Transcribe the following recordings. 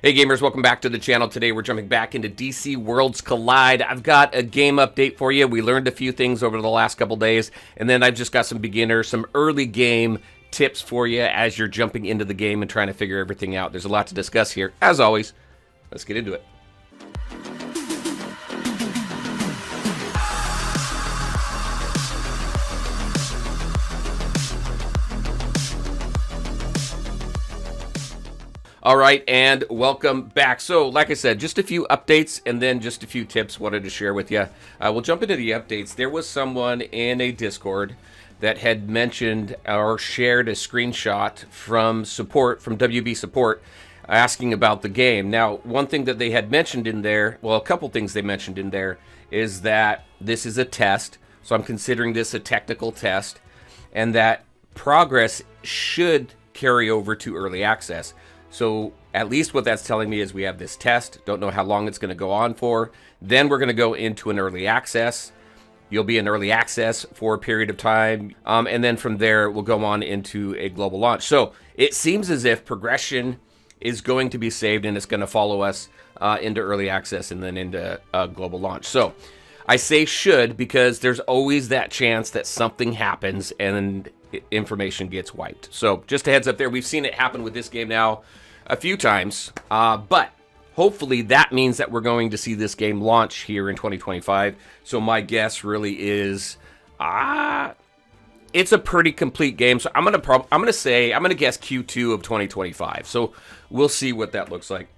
Hey gamers, welcome back to the channel. Today we're jumping back into DC Worlds Collide. I've got a game update for you. We learned a few things over the last couple days, and then I've just got some some early game tips for you as you're jumping into the game and trying to figure everything out. There's a lot to discuss here. As always, let's get into it. All right, and welcome back. So, like I said, just a few updates and then just a few tips wanted to share with you. We'll jump into the updates. There was someone in a Discord that had mentioned or shared a screenshot from support, from WB support, asking about the game. Now, one thing that they had mentioned in there, well, a couple things they mentioned in there, is that this is a test. So I'm considering this a technical test, and that progress should carry over to early access. So at least what that's telling me is we have this test. Don't know how long it's going to go on for. Then we're going to go into an early access. You'll be in early access for a period of time. And then from there, we'll go on into a global launch. So it seems as if progression is going to be saved and it's going to follow us into early access and then into a global launch. So I say should because there's always that chance that something happens and information gets wiped. So just a heads up there. We've seen it happen with this game now a few times, but hopefully that means that we're going to see this game launch here in 2025. So my guess really is it's a pretty complete game. So I'm gonna guess Q2 of 2025. So we'll see what that looks like.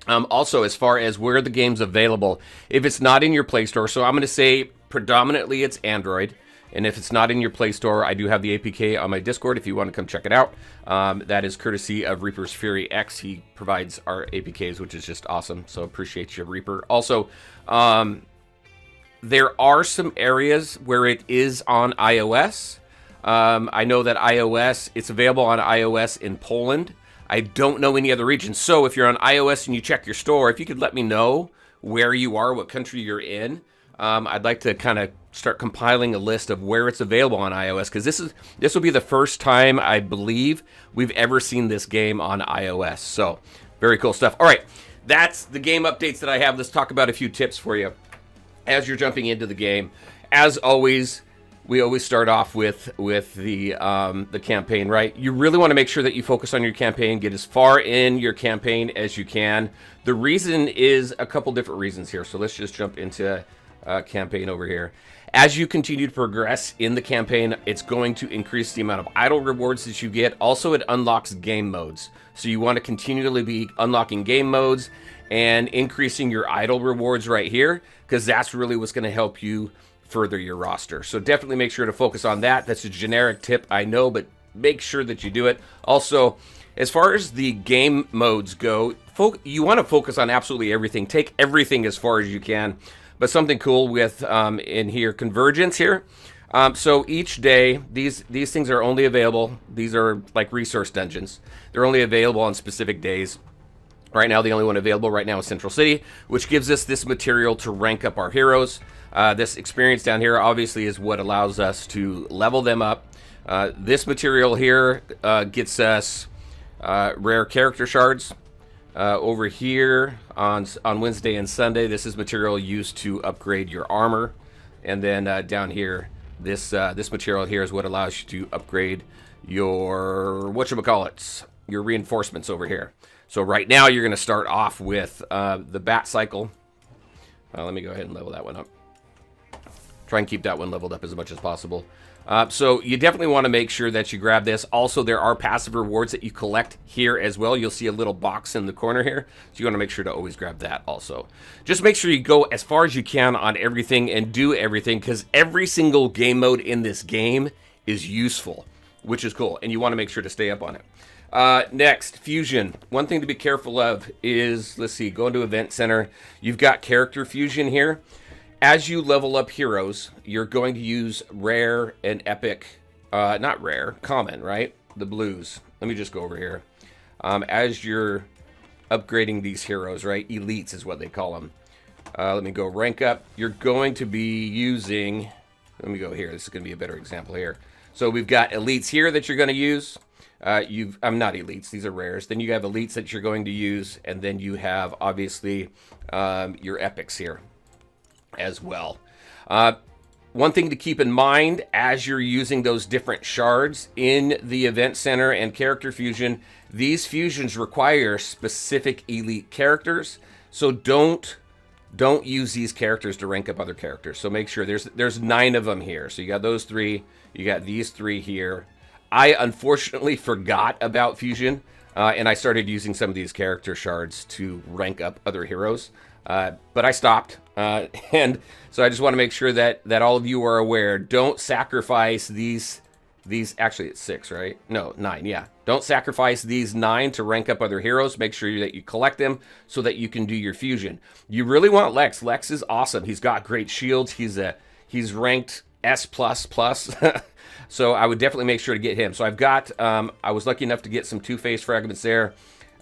Also, as far as where the game's available, if it's not in your Play Store, so I'm going to say predominantly it's Android. And if it's not in your Play Store, I do have the APK on my Discord if you want to come check it out. That is courtesy of Reaper's Fury X. He provides our APKs, which is just awesome. So appreciate you, Reaper. Also, there are some areas where it is on iOS. I know that it's available on iOS in Poland. I don't know any other regions. So if you're on iOS and you check your store, if you could let me know where you are, what country you're in, I'd like to kind of start compiling a list of where it's available on iOS, because this will be the first time I believe we've ever seen this game on iOS. So very cool stuff. All right, that's the game updates that I have. Let's talk about a few tips for you as you're jumping into the game. As always, we always start off with the campaign, right? You really want to make sure that you focus on your campaign, get as far in your campaign as you can. The reason is a couple different reasons here. So let's just jump into campaign over here. As you continue to progress in the campaign, it's going to increase the amount of idle rewards that you get. Also, it unlocks game modes. So you want to continually be unlocking game modes and increasing your idle rewards right here, because that's really what's going to help you further your roster. So definitely make sure to focus on that. That's a generic tip, I know, but make sure that you do it. Also, as far as the game modes go, you want to focus on absolutely everything. Take everything as far as you can. But something cool with in here, convergence here. So each day, these things are only available. These are like resource dungeons. They're only available on specific days. Right now, the only one available right now is Central City, which gives us this material to rank up our heroes. This experience down here obviously is what allows us to level them up. This material here gets us rare character shards. Over here on Wednesday and Sunday, this is material used to upgrade your armor. And then down here, this material here is what allows you to upgrade your, your reinforcements over here. So right now, you're going to start off with the bat cycle. Let me go ahead and level that one up. Try and keep that one leveled up as much as possible. So you definitely want to make sure that you grab this. Also, there are passive rewards that you collect here as well. You'll see a little box in the corner here. So you want to make sure to always grab that also. Just make sure you go as far as you can on everything and do everything, because every single game mode in this game is useful, which is cool. And you want to make sure to stay up on it. Next, fusion. One thing to be careful of is, let's see, go into Event Center. You've got character fusion here. As you level up heroes, you're going to use rare and epic, not rare, common, right? The blues. Let me just go over here. As you're upgrading these heroes, right? Elites is what they call them. Let me go rank up. You're going to be using, let me go here. This is going to be a better example here. So we've got elites here that you're going to use. I'm not elites; these are rares. Then you have elites that you're going to use, and then you have obviously your epics here as well. One thing to keep in mind as you're using those different shards in the event center and character fusion, these fusions require specific elite characters. So don't use these characters to rank up other characters. So make sure there's 9 of them here. So you got those 3, you got these 3 here. I unfortunately forgot about fusion, and I started using some of these character shards to rank up other heroes. But I stopped, and so I just want to make sure that all of you are aware. Don't sacrifice these. Actually, it's 6, right? No, 9. Yeah, don't sacrifice these 9 to rank up other heroes. Make sure that you collect them so that you can do your fusion. You really want Lex. Lex is awesome. He's got great shields. He's ranked S++. So I would definitely make sure to get him. So I've got. I was lucky enough to get some two-phase fragments there.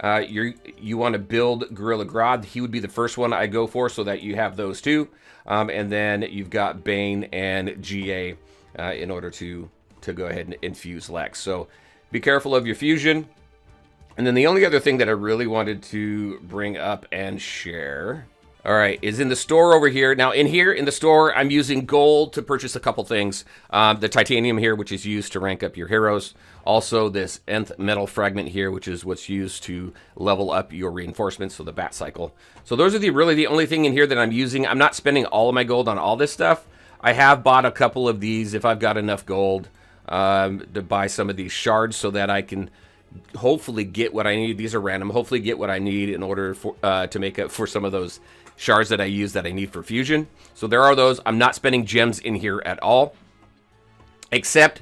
You want to build Gorilla Grodd. He would be the first one I go for, so that you have those 2. And then you've got Bane and GA in order to go ahead and infuse Lex. So be careful of your fusion. And then the only other thing that I really wanted to bring up and share, all right, is in the store over here. Now in the store, I'm using gold to purchase a couple things. The titanium here, which is used to rank up your heroes. Also this nth metal fragment here, which is what's used to level up your reinforcements, so the bat cycle. So those are really the only thing in here that I'm using. I'm not spending all of my gold on all this stuff. I have bought a couple of these if I've got enough gold to buy some of these shards so that I can hopefully get what I need. These are random. Hopefully get what I need in order for to make up for some of those shards that I use that I need for fusion. So there are those. I'm not spending gems in here at all, except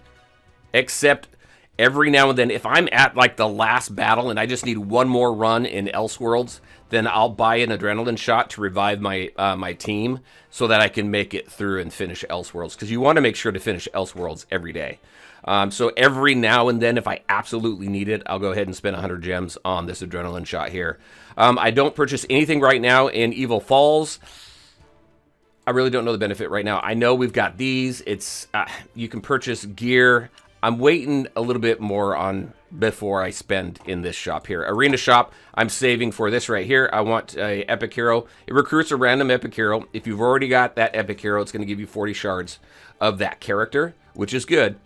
every now and then, if I'm at like the last battle and I just need one more run in Elseworlds, then I'll buy an adrenaline shot to revive my my team so that I can make it through and finish Elseworlds, because you want to make sure to finish Elseworlds every day. So every now and then, if I absolutely need it, I'll go ahead and spend 100 gems on this adrenaline shot here. I don't purchase anything right now in Evil Falls. I really don't know the benefit right now. I know we've got these. It's you can purchase gear. I'm waiting a little bit more on before I spend in this shop here. Arena shop, I'm saving for this right here. I want a epic hero. It recruits a random epic hero. If you've already got that epic hero, it's going to give you 40 shards of that character, which is good.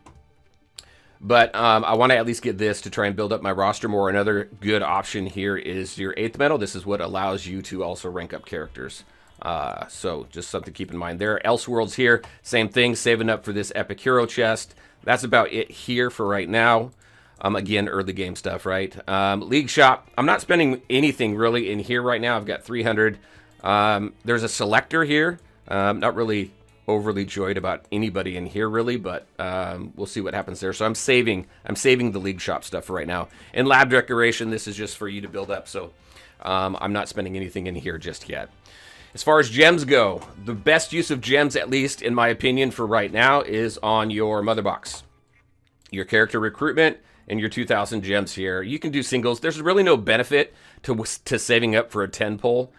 But I want to at least get this to try and build up my roster more. Another good option here is your 8th metal. This is what allows you to also rank up characters. So just something to keep in mind there. Elseworlds here, same thing, saving up for this epic hero chest. That's about it here for right now. Again, early game stuff, right? League shop, I'm not spending anything really in here right now. I've got 300. There's a selector here. Not really overly joyed about anybody in here really, but we'll see what happens there. So I'm saving the league shop stuff for right now. And lab decoration, this is just for you to build up. So I'm not spending anything in here just yet. As far as gems go, the best use of gems, at least in my opinion for right now, is on your mother box. Your character recruitment and your 2,000 gems here. You can do singles. There's really no benefit to saving up for a 10 pull.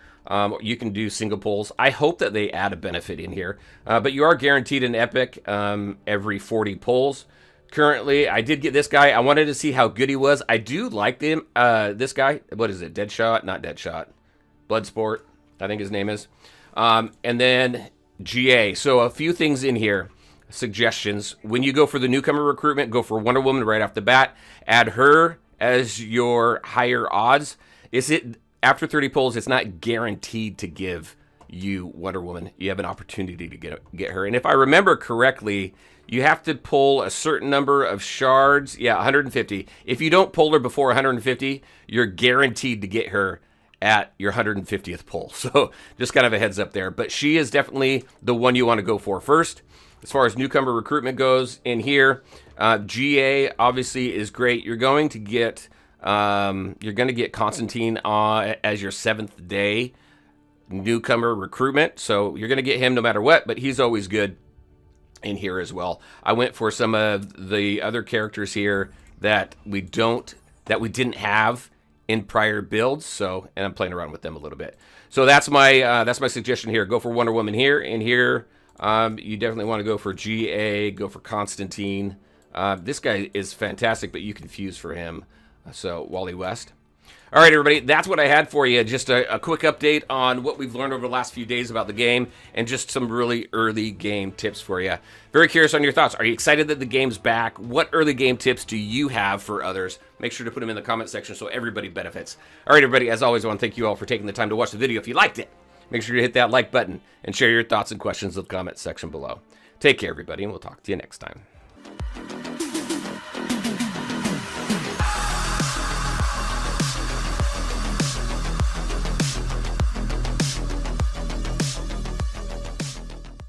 You can do single pulls. I hope that they add a benefit in here. But you are guaranteed an epic every 40 pulls. Currently, I did get this guy. I wanted to see how good he was. I do like him. This guy, what is it? Deadshot? Not Deadshot. Bloodsport, I think his name is. And then GA. So a few things in here. Suggestions. When you go for the newcomer recruitment, go for Wonder Woman right off the bat. Add her as your higher odds. Is it after 30 pulls? It's not guaranteed to give you Wonder Woman. You have an opportunity to get her. And if I remember correctly, you have to pull a certain number of shards. Yeah, 150. If you don't pull her before 150, you're guaranteed to get her at your 150th pull. So just kind of a heads up there. But she is definitely the one you want to go for first. As far as newcomer recruitment goes in here, GA obviously is great. You're going to get Constantine as your 7th day newcomer recruitment. So you're going to get him no matter what, but he's always good in here as well. I went for some of the other characters here that we didn't have in prior builds. So, and I'm playing around with them a little bit. So that's my suggestion here. Go for Wonder Woman here. And here, you definitely want to go for GA, go for Constantine. This guy is fantastic, but you confuse for him. So, Wally West. All right, everybody, that's what I had for you. Just a quick update on what we've learned over the last few days about the game and just some really early game tips for you. Very curious on your thoughts. Are you excited that the game's back? What early game tips do you have for others? Make sure to put them in the comment section so everybody benefits. All right, everybody, as always, I want to thank you all for taking the time to watch the video. If you liked it, make sure to hit that like button and share your thoughts and questions in the comment section below. Take care, everybody, and we'll talk to you next time.